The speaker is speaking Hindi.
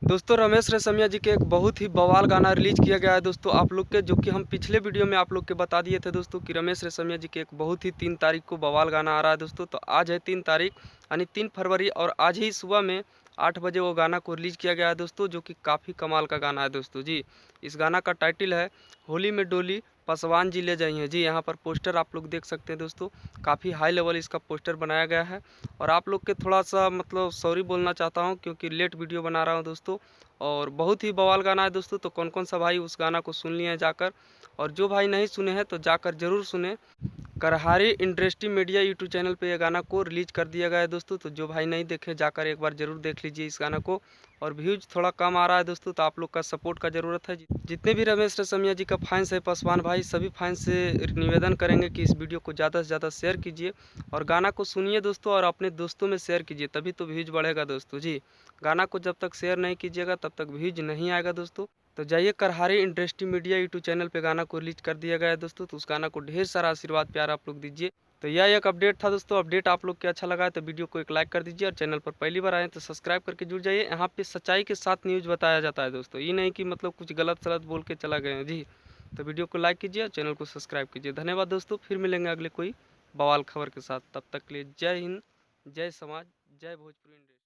दोस्तों रमेश रेशमिया जी के एक बहुत ही बवाल गाना रिलीज किया गया है दोस्तों आप लोग के, जो कि हम पिछले वीडियो में आप लोग के बता दिए थे दोस्तों कि रमेश रेशमिया जी के एक बहुत ही 3 तारीख को बवाल गाना आ रहा है दोस्तों। तो आज है 3 तारीख यानी 3 फरवरी, और आज ही सुबह में 8 बजे वो गाना को रिलीज किया गया है दोस्तों, जो कि काफ़ी कमाल का गाना है दोस्तों जी। इस गाना का टाइटल है होली में डोली पासवान जी ले जाइए जी। यहाँ पर पोस्टर आप लोग देख सकते हैं दोस्तों, काफ़ी हाई लेवल इसका पोस्टर बनाया गया है। और आप लोग के थोड़ा सा मतलब सॉरी बोलना चाहता हूँ क्योंकि लेट वीडियो बना रहा हूँ दोस्तों। और बहुत ही बवाल गाना है दोस्तों। तो कौन कौन सा भाई उस गाना को सुन लिए हैं जाकर, और जो भाई नहीं सुने हैं तो जाकर ज़रूर सुने। करहारी इंडस्ट्री मीडिया यूट्यूब चैनल पे ये गाना को रिलीज कर दिया गया है दोस्तों। तो जो भाई नहीं देखे जाकर एक बार ज़रूर देख लीजिए इस गाना को। और व्यूज थोड़ा कम आ रहा है दोस्तों, तो आप लोग का सपोर्ट का ज़रूरत है। जितने भी रमेश रेशमिया जी का फैंस है पासवान भाई, सभी फैंस से निवेदन करेंगे कि इस वीडियो को ज़्यादा से ज़्यादा शेयर कीजिए और गाना को सुनिए दोस्तों, और अपने दोस्तों में शेयर कीजिए, तभी तो व्यूज बढ़ेगा दोस्तों जी। गाना को जब तक शेयर नहीं कीजिएगा तब तक व्यूज नहीं आएगा दोस्तों। तो जाइए करहारी इंडस्ट्री मीडिया यूट्यूब चैनल पे गाना को रिलीज कर दिया गया है दोस्तों। तो उस गाना को ढेर सारा आशीर्वाद प्यार आप लोग दीजिए। तो यह एक अपडेट था दोस्तों। अपडेट आप लोग के अच्छा लगा है तो वीडियो को एक लाइक कर दीजिए, और चैनल पर पहली बार आए तो सब्सक्राइब करके जुड़ जाइए। यहाँ पे सच्चाई के साथ न्यूज़ बताया जाता है दोस्तों, ये नहीं कि मतलब कुछ गलत सलत बोल के चला गए हैं जी। तो वीडियो को लाइक कीजिए और चैनल को सब्सक्राइब कीजिए। धन्यवाद दोस्तों, फिर मिलेंगे अगले कोई बवाल खबर के साथ। तब तक के लिए जय हिंद, जय समाज, जय भोजपुरी इंडस्ट्री।